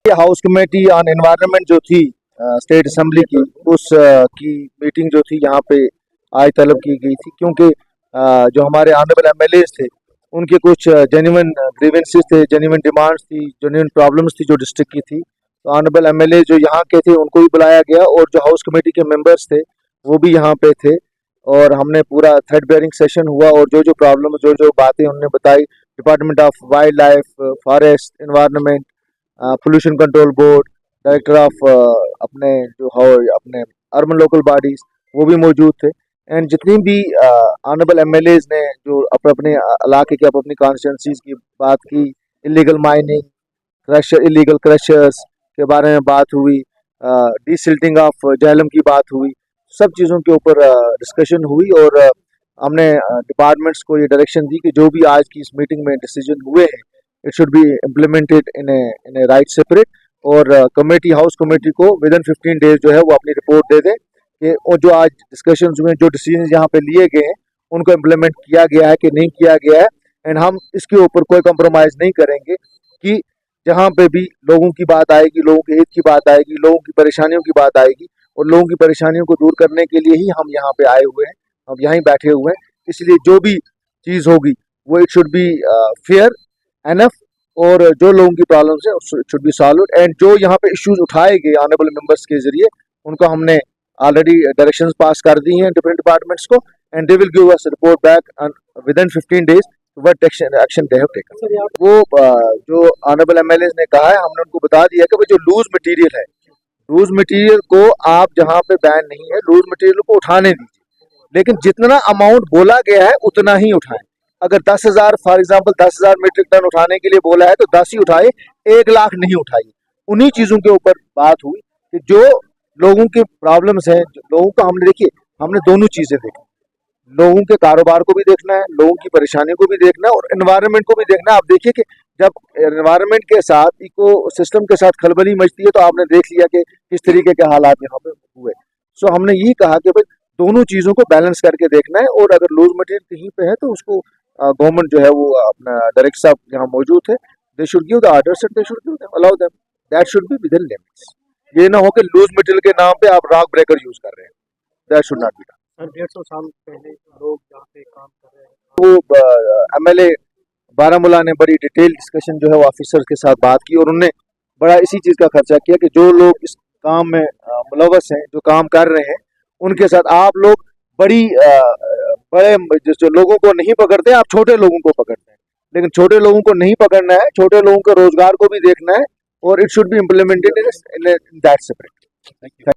ये house committee on environment जो थी स्टेट असेंबली की, उस की मीटिंग जो थी यहाँ पे आज तलब की गई थी, क्योंकि जो हमारे ऑनरेबल एमएलएज थे उनके कुछ जेन्युइन ग्रीवेंसेस थे, जेन्युइन डिमांड्स थी, जेन्युइन प्रॉब्लम्स थी जो डिस्ट्रिक्ट की थी। तो ऑनरेबल एमएलए जो यहाँ के थे उनको भी बुलाया गया और जो हाउस कमेटी के मेंबर्स थे वो भी यहाँ पे थे और हमने पूरा थ्रेड बेयरिंग सेशन हुआ और जो जो प्रॉब्लम जो जो बातें उन्होंने बताई, department of wild life, forest, environment, pollution control board, director of अपने अर्बन लोकल बॉडीज, वो भी मौजूद थे। एंड जितनी भी ऑनरेबल एमएलएज ने जो अपने इलाके के अपनी कॉन्स्टिट्यूंसीज की बात की, illegal mining, crusher, illegal crushers के बारे में बात हुई, डीसिल्टिंग ऑफ झेलम की बात हुई, सब चीज़ों के ऊपर डिस्कशन हुई और हमने डिपार्टमेंट्स को ये डायरेक्शन दी कि जो भी आज की इस मीटिंग में डिसीजन हुए हैं it should be implemented in A right separate. और कमेटी, हाउस कमेटी को विदिन 15 डेज जो है वो अपनी रिपोर्ट दे दें कि और जो आज डिस्कशन हुए, जो डिसीजन यहाँ पे लिए गए हैं उनको इम्प्लीमेंट किया गया है कि नहीं किया गया है। एंड हम इसके ऊपर कोई कंप्रोमाइज़ नहीं करेंगे कि जहाँ पे भी लोगों की बात आएगी, लोगों के हित की बात आएगी, लोगों की परेशानियों की बात आएगी और लोगों की परेशानियों को दूर करने के लिए ही हम यहाँ पे आए हुए हैं, हम यहीं बैठे हुए हैं। इसलिए जो भी चीज़ होगी वो it should be fair enough और जो लोगों की प्रॉब्लम्स है it should be solve. And जो यहाँ पे इश्यूज उठाए गए ऑनरेबल मेंबर्स के जरिए उनको हमने ऑलरेडी डायरेक्शंस पास कर दी हैं डिफरेंट डिपार्टमेंट्स को and they will give us report back within 15 days what action they have taken. वो जो ऑनरेबल एमएलएज ने कहा है हमने उनको बता दिया कि जो लूज मटेरियल है, लूज मटेरियल को आप जहाँ पे बैन नहीं है, लूज मटेरियल को उठाने दीजिए, लेकिन जितना अमाउंट बोला गया है उतना ही उठाएं। अगर 10,000 फॉर एग्जांपल 10,000 मीट्रिक टन उठाने के लिए बोला है तो 10 ही उठाए, 1 लाख नहीं उठाइए। उन्हीं चीज़ों के ऊपर बात हुई कि जो लोगों के प्रॉब्लम्स हैं, लोगों को हमने देखिए, हमने दोनों चीज़ें देखी, लोगों के कारोबार को भी देखना है, लोगों की परेशानी को भी देखना है और एनवायरनमेंट को भी देखना है। आप देखिए कि जब एनवायरनमेंट के साथ, इको सिस्टम के साथ खलबली मचती है तो आपने देख लिया कि किस तरीके के हालात यहाँ पे हुए। सो हमने ये कहा कि भाई दोनों चीज़ों को बैलेंस करके देखना है और अगर लूज मटेरियल कहीं पे है तो उसको गवर्नमेंट जो है वो अपना डायरेक्टर साहब यहाँ मौजूद है, they should give the orders and they should give them, allow them, that should be with in limits. ये ना हो कि लूज मटेरियल के नाम पे आप रॉक ब्रेकर यूज कर रहे हैं, that should not be done. 150 साल पहले लोग यहाँ पे काम कर रहे हैं। वो एमएलए बारामूला ने बड़ी डिटेल डिस्कशन जो है वो ऑफिसर्स के साथ बात की और उन्होंने बड़ा इसी चीज़ का खर्चा किया कि जो लोग इस काम में मुलव्वस हैं, जो काम कर रहे हैं, उनके साथ आप लोग बड़े जो लोगों को नहीं पकड़ते, आप छोटे लोगों को पकड़ते हैं, लेकिन छोटे लोगों को नहीं पकड़ना है, छोटे लोगों के रोजगार को भी देखना है और it should be implemented in that separate.